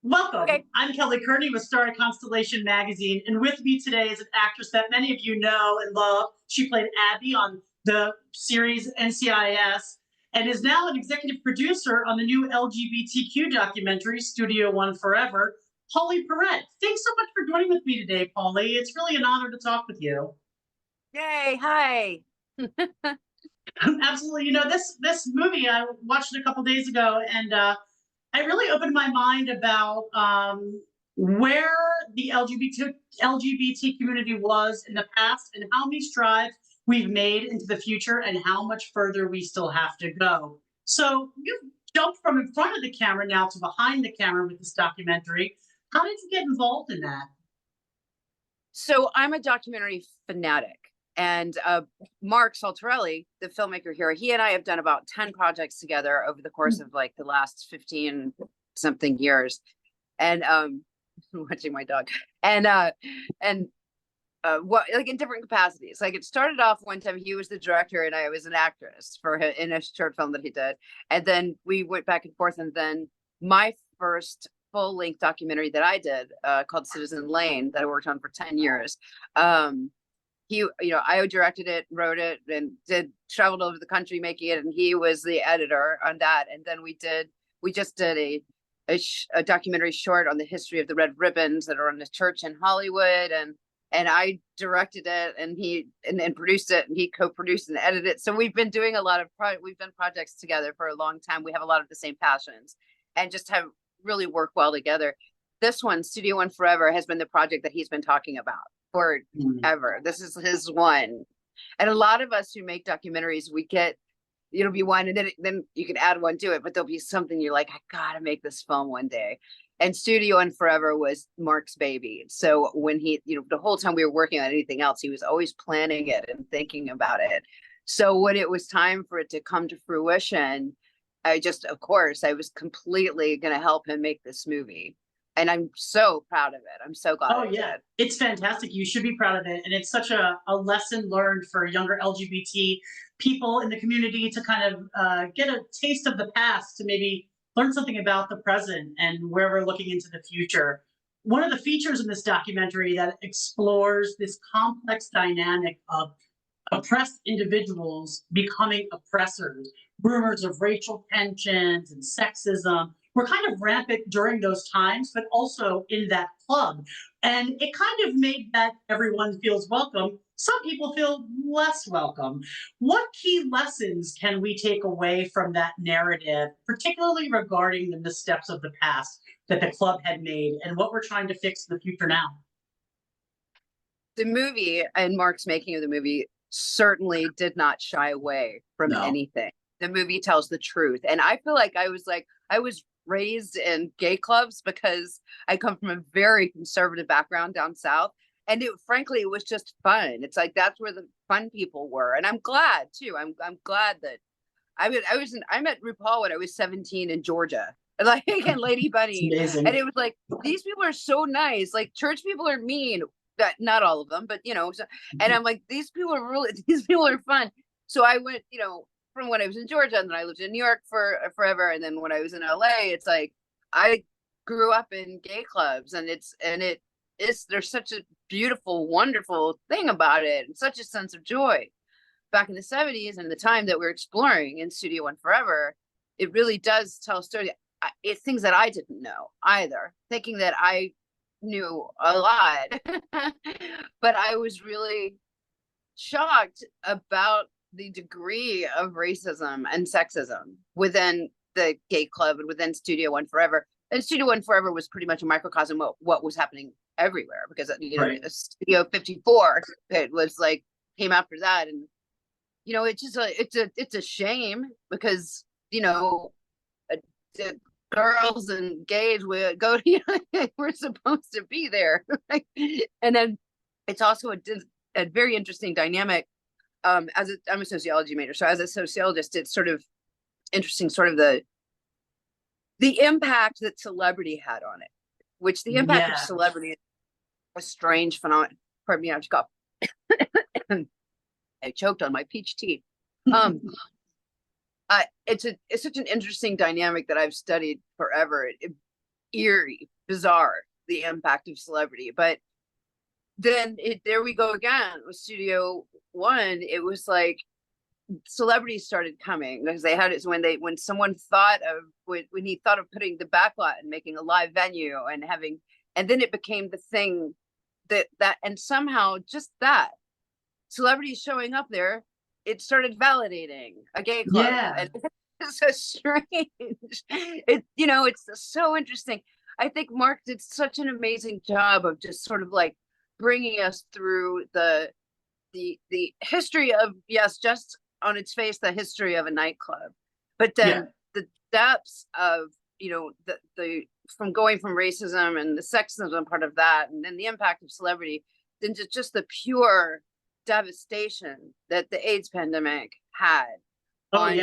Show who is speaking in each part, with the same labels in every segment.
Speaker 1: Welcome.
Speaker 2: Okay.
Speaker 1: I'm Kelly Kearney with Star Constellation Magazine, and with me today is an actress that many of you know and love. She played Abby on the series NCIS and is now an executive producer on the new LGBTQ documentary Studio One Forever. Pauley Perrette. Thanks so much for joining with me today, Pauley. It's really an honor to talk with you.
Speaker 2: Yay. Hi.
Speaker 1: Absolutely. This movie I watched it a couple days ago, and it really opened my mind about where the LGBT community was in the past and how many strides we've made into the future and how much further we still have to go. So you jumped from in front of the camera now to behind the camera with this documentary. How did you get involved in that?
Speaker 2: So I'm a documentary fanatic. And Mark Saltarelli, the filmmaker here, he and I have done about 10 projects together over the course of like the last 15 something years. And watching my dog. And what, like, in different capacities. Like, it started off one time he was the director and I was an actress for him in a short film that he did, and then we went back and forth. And then my first full-length documentary that I did, called Citizen Lane, that I worked on for 10 years, I directed it, wrote it, and traveled over the country making it, and he was the editor on that. And then we just did a documentary short on the history of the red ribbons that are on the church in Hollywood, and I directed it, and he and produced it, and he co-produced and edited it. So we've been doing we've done projects together for a long time. We have a lot of the same passions, and just have really worked well together. This one, Studio One Forever, has been the project that he's been talking about forever. This is his one. And a lot of us who make documentaries, we get, it'll be one, and then you can add one to it, but there'll be something you're like, I gotta make this film one day. And Studio One Forever was Mark's baby. So when he, the whole time we were working on anything else, he was always planning it and thinking about it. So when it was time for it to come to fruition, of course, I was completely going to help him make this movie. And I'm so proud of it. I'm so glad
Speaker 1: Oh
Speaker 2: I
Speaker 1: yeah,
Speaker 2: did.
Speaker 1: it's fantastic. You should be proud of it, and it's such a lesson learned for younger LGBT people in the community to kind of get a taste of the past to maybe learn something about the present and where we're looking into the future. One of the features in this documentary that explores this complex dynamic of oppressed individuals becoming oppressors. Rumors of racial tensions and sexism were kind of rampant during those times, but also in that club. And it kind of made that everyone feels welcome. Some people feel less welcome. What key lessons can we take away from that narrative, particularly regarding the missteps of the past that the club had made and what we're trying to fix in the future now?
Speaker 2: The movie and Mark's making of the movie certainly did not shy away from
Speaker 1: No.
Speaker 2: anything. The movie tells the truth. And I feel like I was raised in gay clubs because I come from a very conservative background down south. And frankly, it was just fun. It's like that's where the fun people were. And I'm glad too. I'm glad that I met RuPaul when I was 17 in Georgia. Like, and Lady
Speaker 1: It's
Speaker 2: Bunny. And
Speaker 1: amazing.
Speaker 2: it was like, these people are so nice. Like, church people are mean. That, not all of them, but so, and I'm like, these people are fun. So I went, from when I was in Georgia, and then I lived in New York for forever, and then when I was in LA, it's like I grew up in gay clubs, and there's such a beautiful, wonderful thing about it, and such a sense of joy. Back in the 70s and the time that we're exploring in Studio One Forever, it really does tell a story. It's things that I didn't know either, thinking that I knew a lot. But I was really shocked about the degree of racism and sexism within the gay club and within Studio One Forever. And Studio One Forever was pretty much a microcosm of what was happening everywhere, because
Speaker 1: Right.
Speaker 2: Studio 54, it was like, came after that. And it's a shame because uh, girls and gays would go to, we're supposed to be there. And then it's also a very interesting dynamic. I'm a sociology major, so as a sociologist, it's sort of interesting, sort of the impact that celebrity had on it, which the impact of
Speaker 1: Yeah.
Speaker 2: celebrity is a strange phenomenon. Pardon me, I have to cough. I choked on my peach tea. Um, it's such an interesting dynamic that I've studied forever. eerie, bizarre, the impact of celebrity. But then there we go again with Studio One. It was like celebrities started coming because they had it when someone thought of when he thought of putting the backlot and making a live venue and having, and then it became the thing that and somehow just that celebrities showing up there, it started validating a gay club.
Speaker 1: Yeah.
Speaker 2: And it's so strange. It's so interesting. I think Mark did such an amazing job of just sort of like bringing us through the history of, yes, just on its face, the history of a nightclub, but then the depths of, the from going from racism and the sexism part of that, and then the impact of celebrity, then just the pure devastation that the AIDS pandemic had on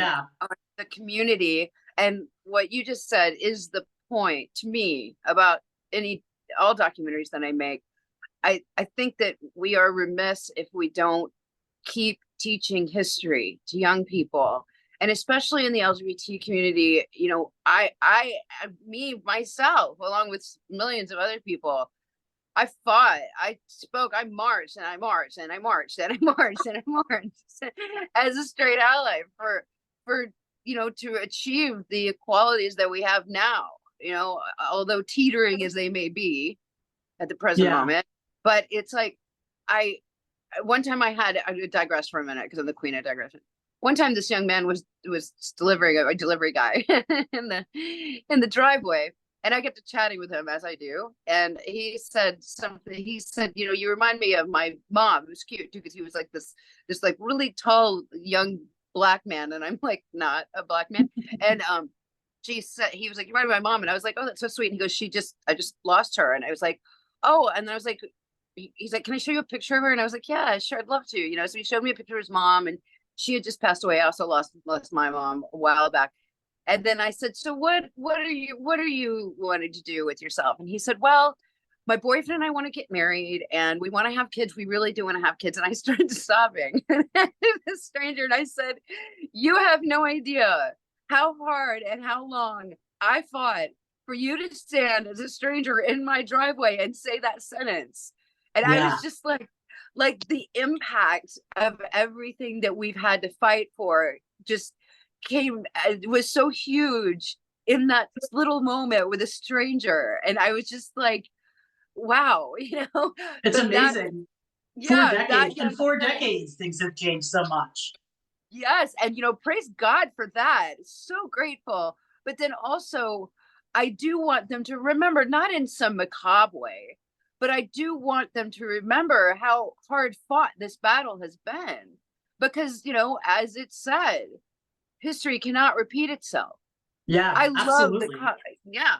Speaker 2: the community. And what you just said is the point to me about all documentaries that I make. I think that we are remiss if we don't keep teaching history to young people, and especially in the LGBT community. Myself, along with millions of other people, I fought, I spoke, I marched and I marched and I marched and I marched and I marched as a straight ally for to achieve the equalities that we have now, although teetering as they may be at the present moment. But it's like, one time I digress for a minute because I'm the queen of digression. One time this young man was delivering a delivery guy in the driveway, and I get to chatting with him as I do. And he said something. He said, you remind me of my mom. It was cute too, because he was like this like really tall young black man, and I'm like not a black man. And he was like, you remind me of my mom, and I was like, oh, that's so sweet. And he goes, I just lost her. And I was like, oh. And then I was like, he's like, can I show you a picture of her? And I was like, yeah, sure, I'd love to. So he showed me a picture of his mom, and she had just passed away. I also lost my mom a while back. And then I said, so what are you wanting to do with yourself? And he said, well, my boyfriend and I want to get married and we want to have kids. We really do want to have kids. And I started sobbing. This stranger, and I said, you have no idea how hard and how long I fought for you to stand as a stranger in my driveway and say that sentence. And I was just like the impact of everything that we've had to fight for just it was so huge in that little moment with a stranger. And I was just like, wow,
Speaker 1: it's amazing. In 4 decades, things have changed so much.
Speaker 2: Yes. And, praise God for that. So grateful. But then also, I do want them to remember, not in some macabre way, but I do want them to remember how hard fought this battle has been. Because, as it said, history cannot repeat itself.
Speaker 1: Yeah,
Speaker 2: I love
Speaker 1: absolutely.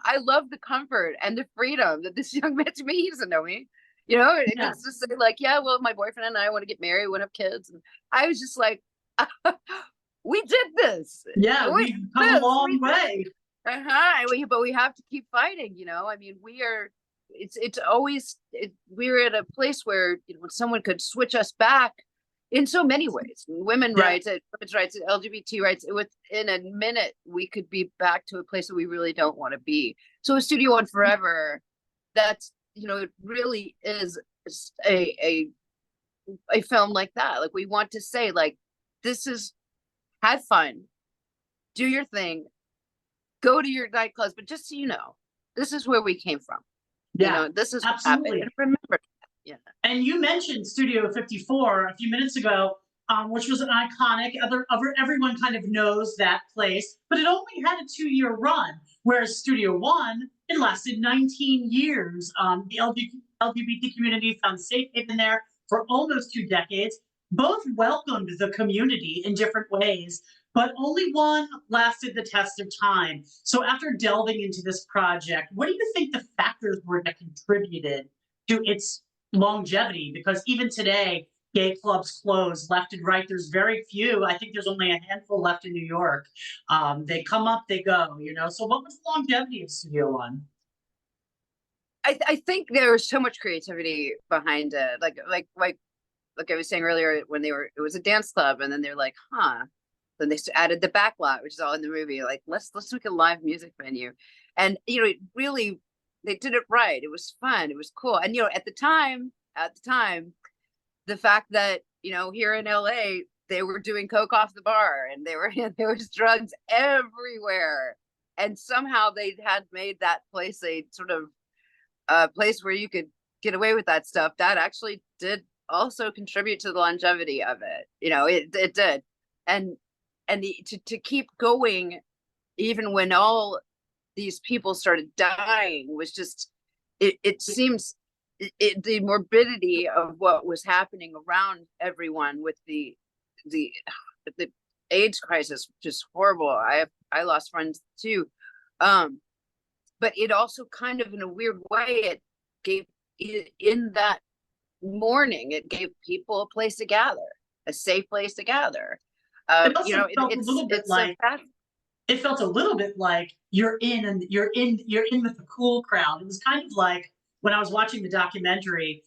Speaker 2: I love the comfort and the freedom that this young man, to me, he doesn't know me. It's just like, yeah, well, my boyfriend and I want to get married, want to have kids. And I was just like, we did this.
Speaker 1: Yeah, we've come a long way.
Speaker 2: But we have to keep fighting, I mean, it's always, we're at a place where, someone could switch us back in so many ways. Women's rights, LGBT rights. Within a minute, we could be back to a place that we really don't want to be. So a Studio One Forever, that's, it really is a film like that. Like, we want to say, like, this is, have fun, do your thing, go to your nightclubs, but just so this is where we came from. This is what happened. And remember. Yeah.
Speaker 1: And you mentioned Studio 54 a few minutes ago, which was an iconic, everyone kind of knows that place, but it only had a 2-year run, whereas Studio One, it lasted 19 years. The LGBT community found safe haven there for almost 2 decades. Both welcomed the community in different ways, but only one lasted the test of time. So after delving into this project, what do you think the factors were that contributed to its longevity? Because even today, gay clubs close left and right. There's very few. I think there's only a handful left in New York. They come up, they go, So what was the longevity of Studio One?
Speaker 2: I think there was so much creativity behind it. Like I was saying earlier, when it was a dance club, and then they're like, then they added the backlot, which is all in the movie. Like, let's make a live music venue. And, it really, they did it right. It was fun. It was cool. And, at the time, the fact that, here in LA, they were doing coke off the bar, and there was drugs everywhere. And somehow they had made that place a sort of place where you could get away with that stuff. That actually did also contribute to the longevity of it. It did. And to keep going, even when all these people started dying, was just, it seems, the morbidity of what was happening around everyone with the AIDS crisis, just horrible. I lost friends too. But it also kind of, in a weird way, it gave, in that morning, it gave people a place to gather, a safe place to gather.
Speaker 1: It also felt a little bit like, it felt a little bit like you're in with the cool crowd. It was kind of like when I was watching the documentary,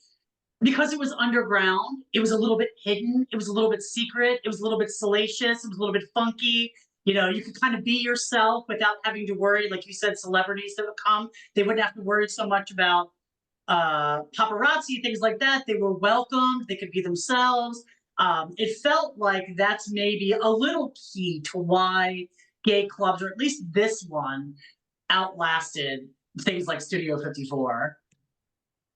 Speaker 1: because it was underground, it was a little bit hidden, it was a little bit secret, it was a little bit salacious, it was a little bit funky. You could kind of be yourself without having to worry, like you said, celebrities that would come. They wouldn't have to worry so much about paparazzi, things like that. They were welcomed, they could be themselves. It felt like that's maybe a little key to why gay clubs, or at least this one, outlasted things like Studio 54.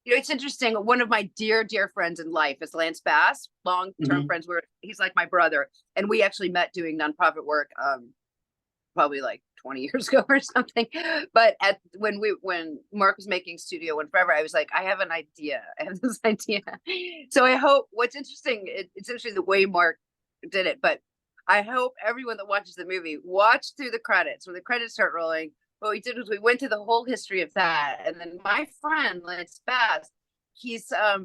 Speaker 2: It's interesting. One of my dear, dear friends in life is Lance Bass, long-term friends. He's like my brother. And we actually met doing nonprofit work probably like 20 years ago or something. But when Mark was making Studio One Forever, I was like, I have an idea. I have this idea. So I hope, what's interesting, it's interesting the way Mark did it, but I hope everyone that watches the movie watch through the credits. When the credits start rolling, what we did was we went through the whole history of that. And then my friend, Lance Bass, he's a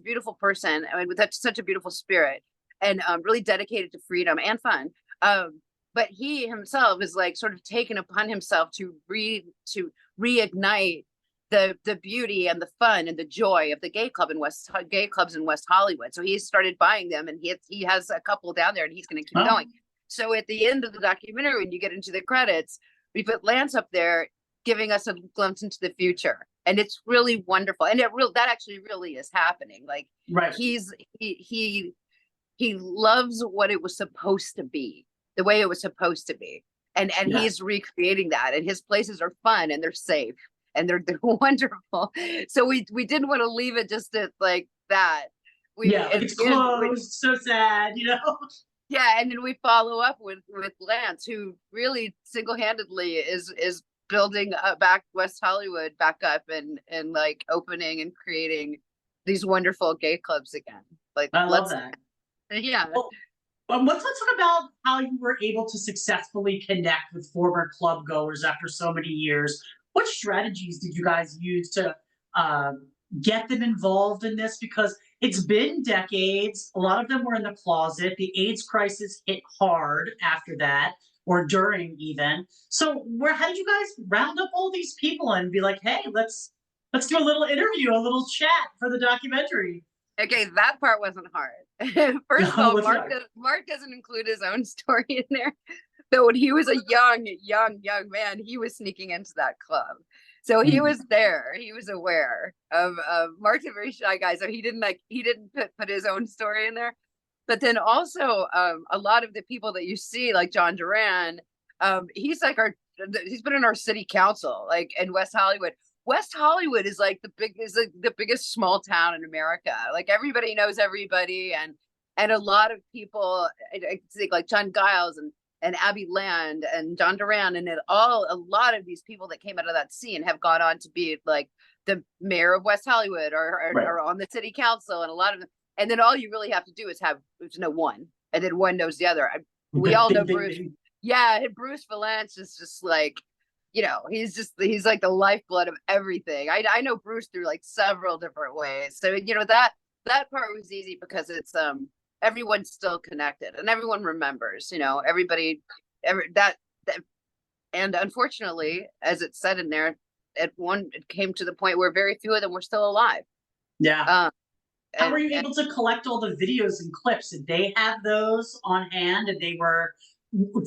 Speaker 2: beautiful person, with such a beautiful spirit, and really dedicated to freedom and fun. But he himself is like sort of taken upon himself to reignite the beauty and the fun and the joy of the gay clubs in West Hollywood. So he started buying them, and he has a couple down there, and he's going to keep going. So at the end of the documentary, when you get into the credits, we put Lance up there, giving us a glimpse into the future, and it's really wonderful. And that actually really is happening. Like, right. He loves what it was supposed to be, the way it was supposed to be, and he's recreating that. And his places are fun, and they're safe, and they're wonderful. So we didn't want to leave it just at like that.
Speaker 1: It's closed. So sad,
Speaker 2: Yeah, and then we follow up with Lance, who really single-handedly is building back West Hollywood back up, and like opening and creating these wonderful gay clubs again. Like,
Speaker 1: I love that.
Speaker 2: Yeah.
Speaker 1: Well, let's talk about how you were able to successfully connect with former club goers after so many years. What strategies did you guys use to get them involved in this? Because it's been decades. A lot of them were in the closet. The AIDS crisis hit hard after that, or during even. So how did you guys round up all these people and be like, hey, let's do a little interview, a little chat for the documentary?
Speaker 2: Okay, that part wasn't hard. First of all, Mark doesn't include his own story in there. But when he was a young man, he was sneaking into that club. So he was there. He was aware of Mark's a very shy guy, so he didn't put his own story in there. But then also a lot of the people that you see, like John Duran, he's been in our city council, like in West Hollywood. West Hollywood is like the biggest small town in America. Like, everybody knows everybody, and a lot of people, I think, like John Giles and Abby Land and John Duran, and a lot of these people that came out of that scene have gone on to be like the mayor of West Hollywood, or on the city council, and a lot of them. And then all you really have to do is know one, and then one knows the other. We all know Bruce. Yeah, Bruce Valance is just like, he's like the lifeblood of everything. I know Bruce through like several different ways. So that part was easy because it's everyone's still connected, and everyone remembers, everybody, and unfortunately, as it said in there, it came to the point where very few of them were still alive.
Speaker 1: Yeah. How were you able to collect all the videos and clips? Did they have those on hand and they were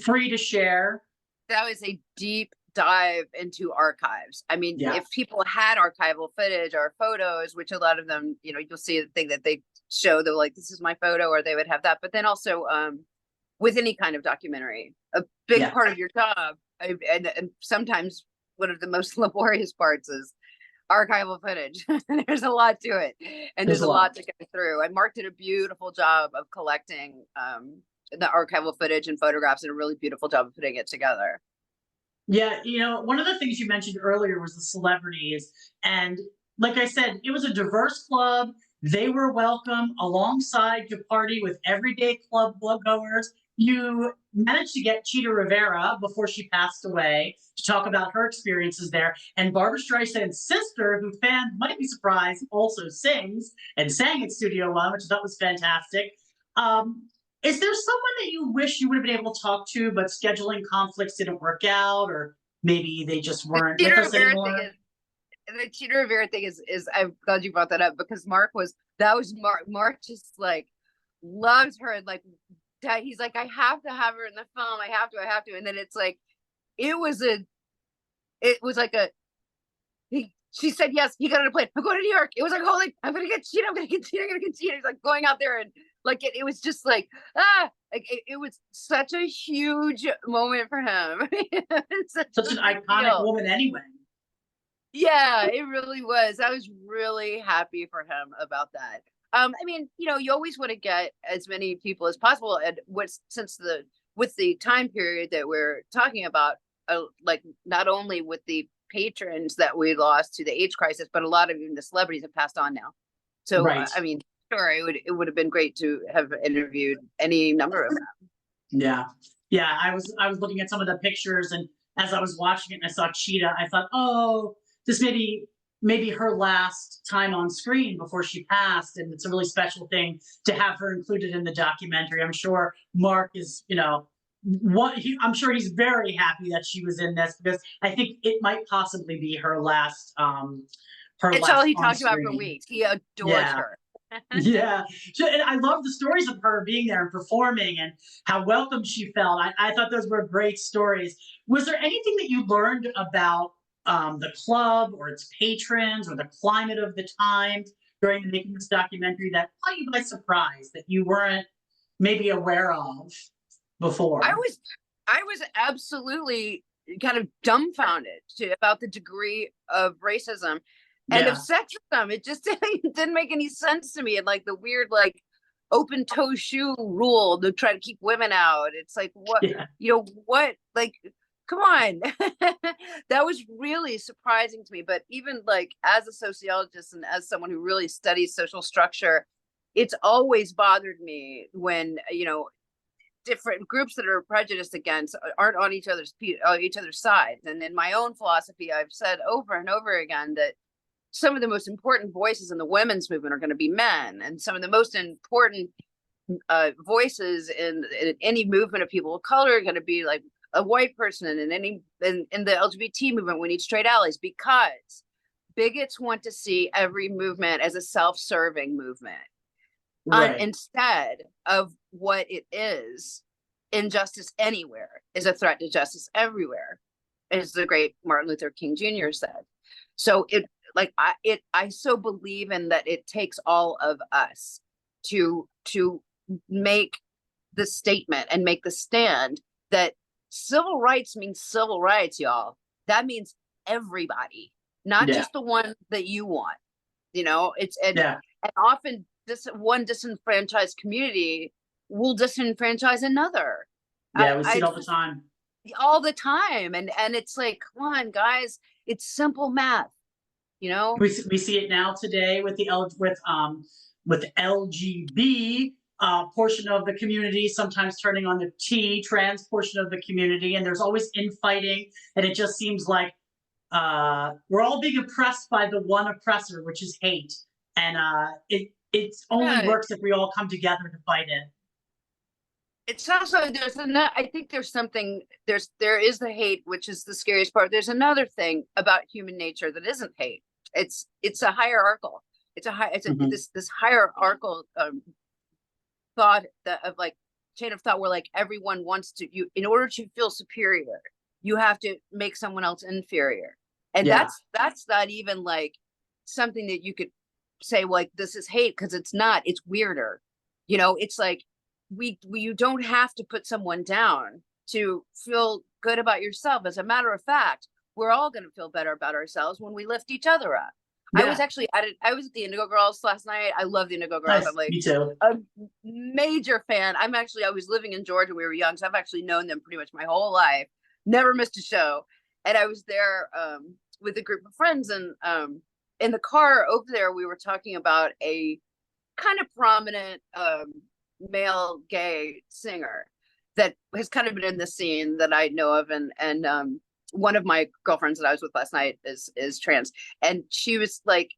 Speaker 1: free to share?
Speaker 2: That was a deep, dive into archives. I mean,
Speaker 1: Yeah.
Speaker 2: if people had archival footage or photos, which a lot of them, you know, you'll see the thing that they show, they're like, this is my photo, or they would have that. But then also with any kind of documentary, a big
Speaker 1: Yeah.
Speaker 2: part of your job, and sometimes one of the most laborious parts is archival footage. There's a lot to it, and
Speaker 1: There's
Speaker 2: there's
Speaker 1: a
Speaker 2: a
Speaker 1: lot.
Speaker 2: lot to go through. And Mark did a beautiful job of collecting the archival footage and photographs, and a really beautiful job of putting it together.
Speaker 1: Yeah, you know, one of the things you mentioned earlier was the celebrities. And like I said, it was a diverse club. They were welcome alongside to party with everyday club goers. You managed to get Cheetah Rivera before she passed away to talk about her experiences there. And Barbara Streisand's sister, who fans might be surprised, also sings and sang at Studio One, which I thought was fantastic. Um, is there someone that you wish you would have been able to talk to, but scheduling conflicts didn't work out, or maybe they just
Speaker 2: The
Speaker 1: weren't with
Speaker 2: Cheetah
Speaker 1: us
Speaker 2: Rivera thing
Speaker 1: anymore?
Speaker 2: is the Cheetah Rivera thing is I'm glad you brought that up, because Mark was that was Mark. Mark just like loves her, and like he's like, I have to have her in the film. I have to. And then it's like it was a it was like a she said yes, he got on a plane. I'm going to New York. It was like, holy, I'm gonna get Cheetah, I'm gonna get Cheetah, I'm gonna get Cheetah. He's like going out there, and like it was just like like it was such a huge moment for him. It's such
Speaker 1: Such
Speaker 2: a
Speaker 1: an
Speaker 2: big
Speaker 1: iconic
Speaker 2: deal.
Speaker 1: woman, anyway.
Speaker 2: Yeah, it really was. I was really happy for him about that. I mean, you know, you always want to get as many people as possible, and what's since the with the time period that we're talking about, like not only with the patrons that we lost to the AIDS crisis, but a lot of even the celebrities have passed on now. So,
Speaker 1: Right.
Speaker 2: I mean, sure, it would have been great to have interviewed any number of them.
Speaker 1: Yeah. Yeah. I was looking at some of the pictures, and as I was watching it and I saw Cheetah, I thought, oh, this maybe her last time on screen before she passed. And it's a really special thing to have her included in the documentary. I'm sure Mark is, you know, I'm sure he's very happy that she was in this, because I think it might possibly be her
Speaker 2: It's all
Speaker 1: last
Speaker 2: he
Speaker 1: on
Speaker 2: talked about for
Speaker 1: screen.
Speaker 2: weeks. He adores
Speaker 1: Yeah.
Speaker 2: her.
Speaker 1: Yeah. And I love the stories of her being there and performing, and how welcome she felt. I thought those were great stories. Was there anything that you learned about the club or its patrons or the climate of the time during making this documentary that caught you by surprise, that you weren't maybe aware of
Speaker 2: I
Speaker 1: before?
Speaker 2: was I was absolutely kind of dumbfounded about the degree of racism and of
Speaker 1: Yeah.
Speaker 2: sexism. It just didn't make any sense to me. And like the weird like open toe shoe rule to try to keep women out. It's like what
Speaker 1: Yeah.
Speaker 2: what like come on. That was really surprising to me. But even like as a sociologist and as someone who really studies social structure, it's always bothered me when different groups that are prejudiced against aren't on each other's sides. And in my own philosophy, I've said over and over again that some of the most important voices in the women's movement are going to be men, and some of the most important voices in any movement of people of color are going to be like a white person, and in the LGBT movement we need straight allies, because bigots want to see every movement as a self-serving movement
Speaker 1: Right.
Speaker 2: instead of what it is. Injustice anywhere is a threat to justice everywhere, as the great Martin Luther King Jr. said. So I so believe in that it takes all of us to make the statement and make the stand that civil rights means civil rights, y'all. That means everybody, not
Speaker 1: Yeah.
Speaker 2: just the one that you want. It's
Speaker 1: Yeah.
Speaker 2: and often this one disenfranchised community will disenfranchise another.
Speaker 1: Yeah. We see
Speaker 2: I
Speaker 1: it all the time.
Speaker 2: all the time, and it's like, come on, guys, it's simple math, you know.
Speaker 1: We see it now today with with the LGB portion of the community, sometimes turning on the T trans portion of the community, and there's always infighting, and it just seems like we're all being oppressed by the one oppressor, which is hate, and it only
Speaker 2: Yeah,
Speaker 1: works if we all come together to fight it.
Speaker 2: it's also there's another. I think there's something there is the hate, which is the scariest part. There's another thing about human nature that isn't hate. It's a hierarchical. It's a
Speaker 1: Mhm.
Speaker 2: this hierarchical thought of like chain of thought where like everyone wants to, you in order to feel superior, you have to make someone else inferior. And
Speaker 1: Yeah.
Speaker 2: that's not even like something that you could say, well, like, this is hate, because it's not. It's weirder. You know, it's like you don't have to put someone down to feel good about yourself. As a matter of fact, we're all going to feel better about ourselves when we lift each other up. I was
Speaker 1: Yeah.
Speaker 2: actually I was at the Indigo Girls last night. I love the Indigo Girls.
Speaker 1: Nice.
Speaker 2: I'm like
Speaker 1: Me too.
Speaker 2: a major fan. I was living in Georgia when we were young, so I've actually known them pretty much my whole life. Never missed a show. And I was there with a group of friends, and in the car over there, we were talking about a kind of prominent male gay singer that has kind of been in the scene that I know of, and one of my girlfriends that I was with last night is trans, and she was like,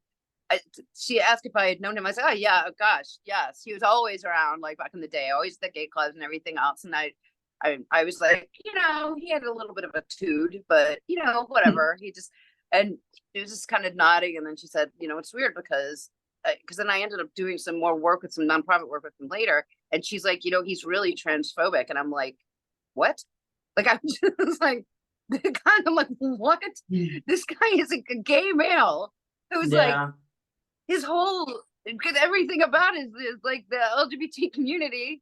Speaker 2: she asked if I had known him. I said, oh yeah, oh, gosh, yes, he was always around, like back in the day, always at the gay clubs and everything else. And I was like, you know, he had a little bit of a tood, but you know, whatever. He just, and she was just kind of nodding, and then she said, you know, it's weird because then I ended up doing some more work with some nonprofit work with him later, and she's like, you know, he's really transphobic, and I'm like, what? Like, I'm just like, kind of like, what? This guy is a gay male who's like,
Speaker 1: Yeah.
Speaker 2: his whole, because everything about it is like the LGBT community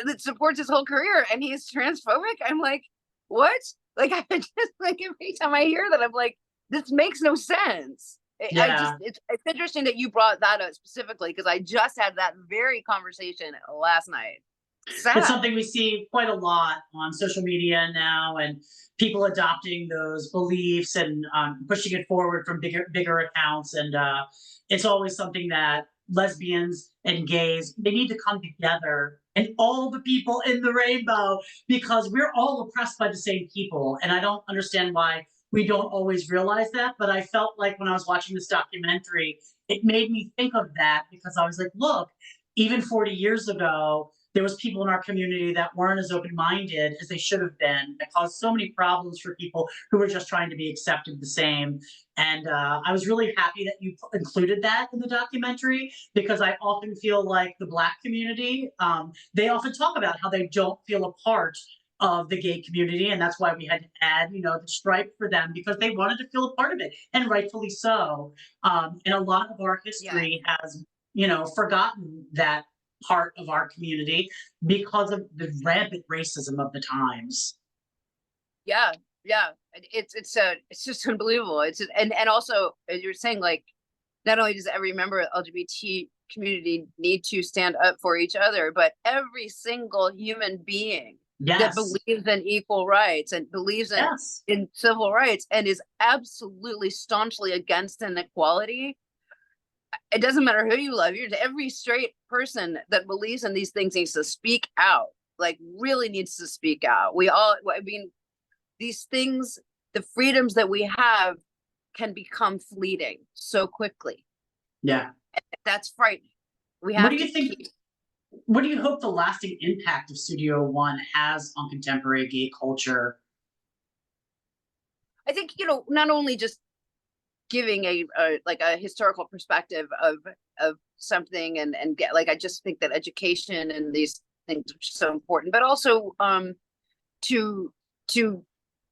Speaker 2: that supports his whole career, and he's transphobic. I'm like, what? Like, I just like, every time I hear that, I'm like, this makes no sense. I just,
Speaker 1: Yeah.
Speaker 2: it's interesting that you brought that up specifically, because I just had that very conversation last night.
Speaker 1: It's
Speaker 2: Sad.
Speaker 1: something we see quite a lot on social media now, and people adopting those beliefs and pushing it forward from bigger accounts. And it's always something that lesbians and gays, they need to come together, and all the people in the rainbow, because we're all oppressed by the same people. And I don't understand why we don't always realize that. But I felt like when I was watching this documentary, it made me think of that, because I was like, look, even 40 years ago, there was people in our community that weren't as open-minded as they should have been, that caused so many problems for people who were just trying to be accepted the same. And I was really happy that you included that in the documentary, because I often feel like the Black community, they often talk about how they don't feel a part of the gay community, and that's why we had to add, you know, the stripe for them, because they wanted to feel a part of it, and rightfully so. And a lot of our
Speaker 2: Yeah.
Speaker 1: history has, you know, forgotten that part of our community because of the rampant racism of the times.
Speaker 2: Yeah, yeah. It's just unbelievable. It's just, and also, as you were saying, like, not only does every member of LGBT community need to stand up for each other, but every single human being that
Speaker 1: Yes.
Speaker 2: believes in equal rights and believes
Speaker 1: Yes.
Speaker 2: in civil rights and is absolutely staunchly against inequality. It doesn't matter who you love. Every straight person that believes in these things needs to speak out. Like, really needs to speak out. We all, I mean, these things, the freedoms that we have can become fleeting so quickly.
Speaker 1: Yeah.
Speaker 2: That's frightening. We
Speaker 1: What
Speaker 2: have
Speaker 1: do
Speaker 2: to
Speaker 1: you think?
Speaker 2: keep,
Speaker 1: What do you hope the lasting impact of Studio One has on contemporary gay culture?
Speaker 2: I think, you know, not only just giving a like a historical perspective of something, and get, like, I just think that education and these things are so important, but also to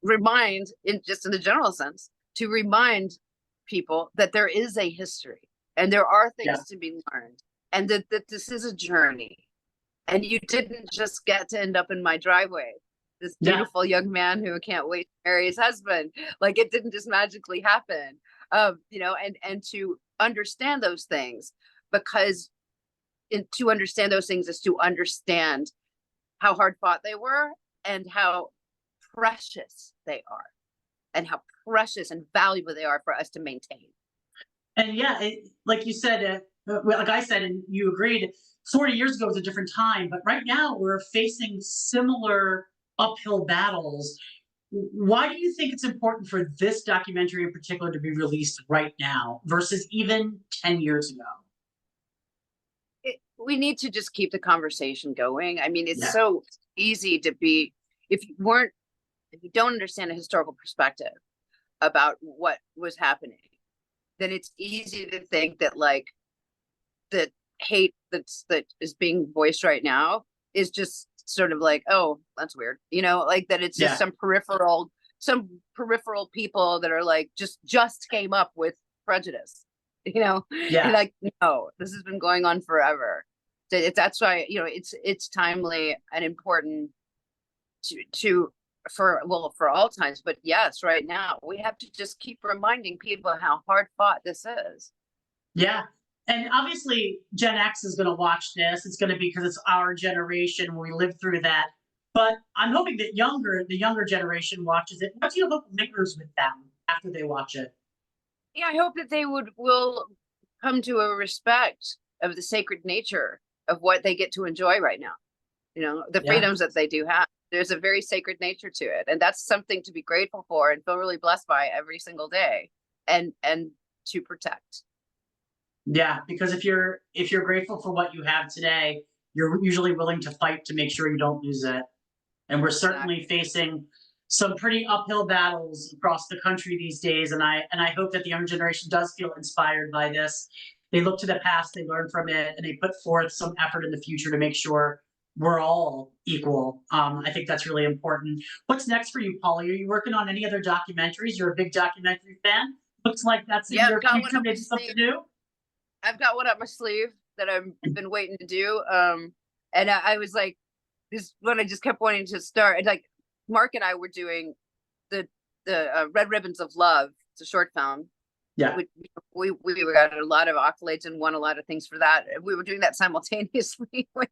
Speaker 2: remind, in just in the general sense, to remind people that there is a history and there are
Speaker 1: Yeah.
Speaker 2: things to be learned, and that this is a journey, and you didn't just get to end up in my driveway, this
Speaker 1: Yeah.
Speaker 2: beautiful young man who can't wait to marry his husband. Like, it didn't just magically happen. You know, and to understand those things, because to understand those things is to understand how hard fought they were, and how precious they are, and how precious and valuable they are for us to maintain.
Speaker 1: And yeah, like you said, like I said, and you agreed, 40 years ago was a different time, but right now we're facing similar uphill battles. Why do you think it's important for this documentary in particular to be released right now versus even 10 years ago?
Speaker 2: We need to just keep the conversation going. I mean, it's
Speaker 1: Yeah.
Speaker 2: so easy to be, if you don't understand a historical perspective about what was happening, then it's easy to think that, like, that hate that is being voiced right now is just sort of like, oh, that's weird, you know, like, that it's just
Speaker 1: Yeah.
Speaker 2: some peripheral some peripheral people that are like just came up with prejudice, you know. And
Speaker 1: Yeah.
Speaker 2: like, no, this has been going on forever. That's why, you know, it's timely and important to for all times, but yes, right now we have to just keep reminding people how hard fought this is.
Speaker 1: Yeah. And obviously, Gen X is going to watch this. It's going to be because it's our generation when we lived through that. But I'm hoping that the younger generation watches it. What do you hope lingers with them after they watch it?
Speaker 2: Yeah, I hope that they will come to a respect of the sacred nature of what they get to enjoy right now. You know, the
Speaker 1: Yeah.
Speaker 2: freedoms that they do have. There's a very sacred nature to it, and that's something to be grateful for and feel really blessed by every single day, and to protect.
Speaker 1: Yeah, because if you're grateful for what you have today, you're usually willing to fight to make sure you don't lose it. And we're certainly
Speaker 2: Exactly.
Speaker 1: facing some pretty uphill battles across the country these days. And I hope that the younger generation does feel inspired by this. They look to the past, they learn from it, and they put forth some effort in the future to make sure we're all equal. I think that's really important. What's next for you, Polly? Are you working on any other documentaries? You're a big documentary fan. Looks like that's in
Speaker 2: Yeah,
Speaker 1: your future. Maybe something new.
Speaker 2: I've got one up my sleeve that I've been waiting to do. And I was like, this one I just kept wanting to start. And like Mark and I were doing the Red Ribbons of Love. It's a short film.
Speaker 1: Yeah.
Speaker 2: We got a lot of accolades and won a lot of things for that. We were doing that simultaneously with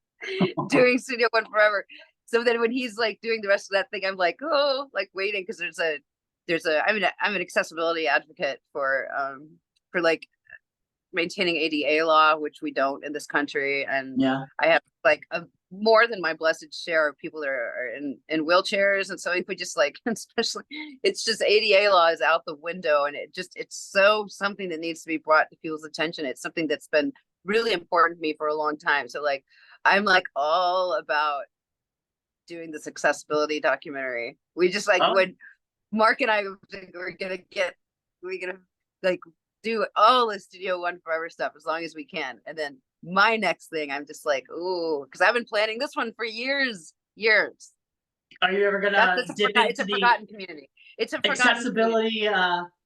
Speaker 2: doing Studio One Forever. So then when he's like doing the rest of that thing, I'm like, oh, like waiting because I'm an accessibility advocate for like maintaining ADA law, which we don't in this country, and
Speaker 1: Yeah.
Speaker 2: I have like more than my blessed share of people that are in wheelchairs, and so if we just like, especially, it's just ADA law is out the window, and it's so something that needs to be brought to people's attention. It's something that's been really important to me for a long time. So like, I'm like all about doing this accessibility documentary. We just like
Speaker 1: Oh,
Speaker 2: when Mark and I we're gonna like do all the Studio One Forever stuff as long as we can. And then my next thing, I'm just like, ooh, because I've been planning this one for years.
Speaker 1: are you ever gonna dip
Speaker 2: It's
Speaker 1: into
Speaker 2: a
Speaker 1: the
Speaker 2: forgotten community. It's a forgotten community.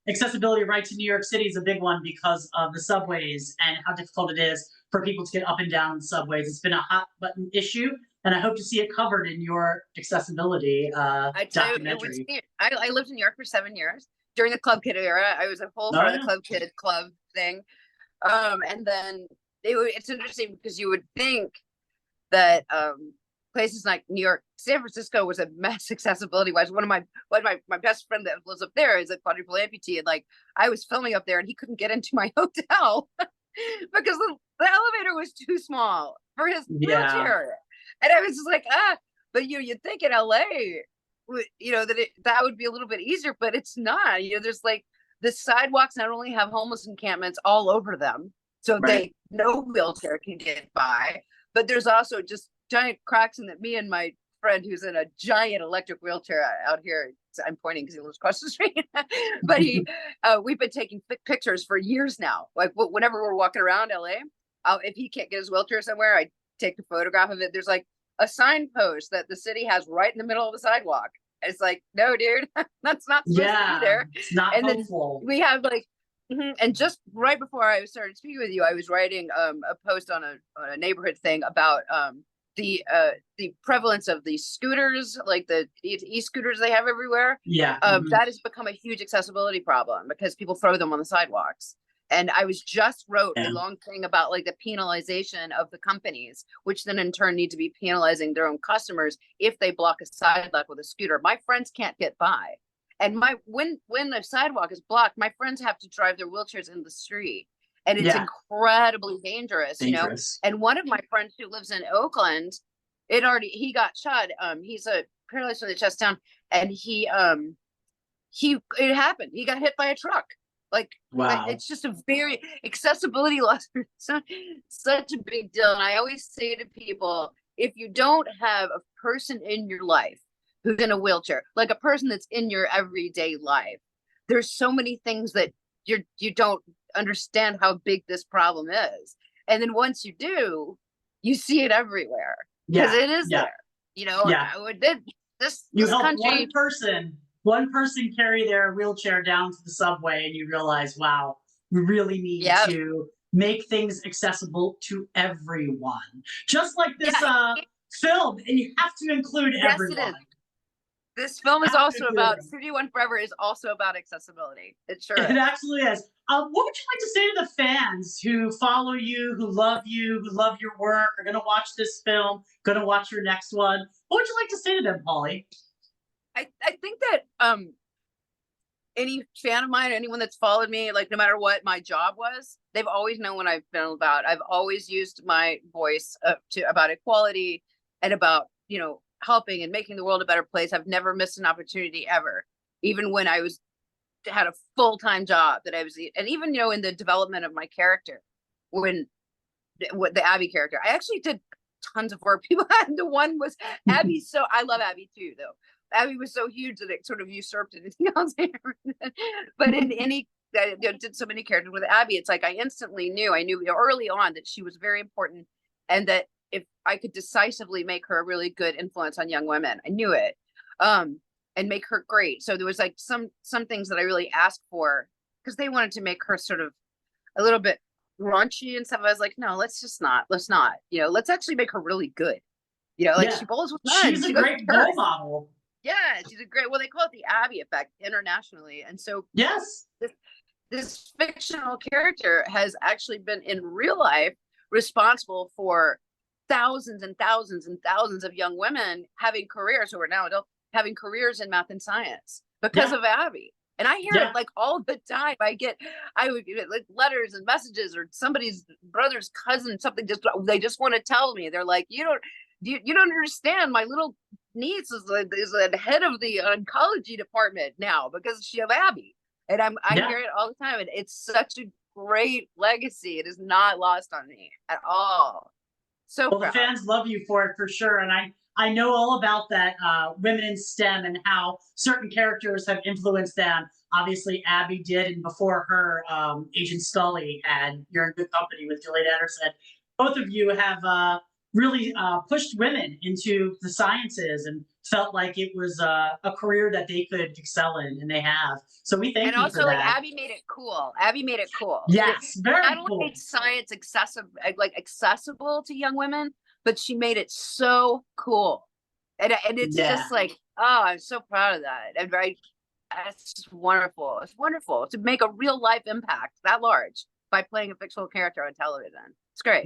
Speaker 1: accessibility right to New York City is a big one because of the subways and how difficult it is for people to get up and down subways. It's been a hot button issue, and I hope to see it covered in your accessibility
Speaker 2: I tell you, it was.
Speaker 1: documentary.
Speaker 2: I lived in New York for 7 years during the Club Kid era. I was a whole
Speaker 1: Oh
Speaker 2: part of the
Speaker 1: yeah,
Speaker 2: Club Kid club thing. And then it's interesting because you would think that places like New York, San Francisco was a mess accessibility wise. My best friend that lives up there is a quadruple amputee, and like I was filming up there and he couldn't get into my hotel because the elevator was too small for his
Speaker 1: yeah,
Speaker 2: wheelchair. And I was just like, but you'd think in LA, you know, that would be a little bit easier, but it's not. You know, there's like the sidewalks not only have homeless encampments all over them, so
Speaker 1: right.
Speaker 2: no wheelchair can get by, but there's also just giant cracks in that. Me and my friend who's in a giant electric wheelchair out here, I'm pointing because he lives across the street, but we've been taking pictures for years now. Like whenever we're walking around LA, if he can't get his wheelchair somewhere, I take a photograph of it. There's like a signpost that the city has right in the middle of the sidewalk. It's like, no, dude, that's not supposed to be
Speaker 1: Yeah,
Speaker 2: there.
Speaker 1: it's not
Speaker 2: And then
Speaker 1: helpful.
Speaker 2: we have like, and just right before I started speaking with you, I was writing a post on a neighborhood thing about the prevalence of these scooters, like the e-scooters they have everywhere.
Speaker 1: Yeah,
Speaker 2: That has become a huge accessibility problem because people throw them on the sidewalks. And I wrote a
Speaker 1: yeah,
Speaker 2: long thing about like the penalization of the companies, which then in turn need to be penalizing their own customers if they block a sidewalk with a scooter. My friends can't get by. And when the sidewalk is blocked, my friends have to drive their wheelchairs in the street. And it's
Speaker 1: yeah.
Speaker 2: incredibly dangerous, you know.
Speaker 1: Dangerous.
Speaker 2: And one of my friends who lives in Oakland, he got shot. He's a paralyzed from the chest down, and it happened. He got hit by a truck. Like
Speaker 1: Wow.
Speaker 2: it's just a very accessibility loss. Such a big deal. And I always say to people, if you don't have a person in your life who's in a wheelchair, like a person that's in your everyday life, there's so many things that you don't understand how big this problem is. And then once you do, you see it everywhere because
Speaker 1: Yeah,
Speaker 2: it is
Speaker 1: yeah,
Speaker 2: there. You know,
Speaker 1: yeah.
Speaker 2: this
Speaker 1: You help
Speaker 2: country.
Speaker 1: one person carry their wheelchair down to the subway and you realize, wow, we really need
Speaker 2: Yep.
Speaker 1: to make things accessible to everyone. Just like this
Speaker 2: Yeah.
Speaker 1: film, and you have to include
Speaker 2: Yes, it
Speaker 1: everyone.
Speaker 2: is. This film is
Speaker 1: Have to
Speaker 2: also
Speaker 1: include
Speaker 2: about
Speaker 1: everyone.
Speaker 2: 51 Forever is also about accessibility. It sure
Speaker 1: It
Speaker 2: is.
Speaker 1: actually is. What would you like to say to the fans who follow you, who love your work, are going to watch this film, going to watch your next one? What would you like to say to them, Pauley?
Speaker 2: I think that any fan of mine, anyone that's followed me, like no matter what my job was, they've always known what I've been about. I've always used my voice about equality and about, you know, helping and making the world a better place. I've never missed an opportunity ever, even when I had a full-time job that I was, and even, you know, in the development of my character, when the Abby character, I actually did tons of work. People had the one was Abby. So I love Abby too, though. Abby was so huge that it sort of usurped anything else. But in any, I did so many characters with Abby, it's like I instantly knew, I knew early on that she was very important, and that if I could decisively make her a really good influence on young women, I knew it, and make her great. So there was like some things that I really asked for, because they wanted to make her sort of a little bit raunchy and stuff. I was like, no, let's not, you know, let's actually make her really good. You know, like
Speaker 1: Yeah,
Speaker 2: she bowls with
Speaker 1: she's
Speaker 2: nuns,
Speaker 1: a
Speaker 2: she goes to
Speaker 1: great
Speaker 2: church.
Speaker 1: role model.
Speaker 2: Yeah, she's a great, well, they call it the Abby effect internationally. And so
Speaker 1: Yes.
Speaker 2: this fictional character has actually been in real life responsible for thousands and thousands and thousands of young women having careers who are now adult, having careers in math and science because
Speaker 1: Yeah.
Speaker 2: of Abby. And I hear
Speaker 1: Yeah.
Speaker 2: it like all the time. I would get like letters and messages, or somebody's brother's cousin, something, just they just want to tell me. They're like, you don't understand. My little niece is the head of the oncology department now because she of Abby. And I
Speaker 1: Yeah.
Speaker 2: hear it all the time. And it's such a great legacy. It is not lost on me at all. So
Speaker 1: Well, the
Speaker 2: proud.
Speaker 1: fans love you for it for sure, and I know all about that women in STEM and how certain characters have influenced them. Obviously, Abby did, and before her, Agent Scully and You're in Good Company with Gillian Anderson. Both of you have really pushed women into the sciences and felt like it was a career that they could excel in, and they have. So we thank
Speaker 2: And
Speaker 1: you for
Speaker 2: also, like
Speaker 1: that.
Speaker 2: Abby made it cool. Abby made it cool.
Speaker 1: Yes, very
Speaker 2: Not only
Speaker 1: cool.
Speaker 2: made science accessible to young women, but she made it so cool. And it's
Speaker 1: Yeah.
Speaker 2: just like, oh, I'm so proud of that. And it's just wonderful. It's wonderful to make a real life impact that large by playing a fictional character on television. It's great.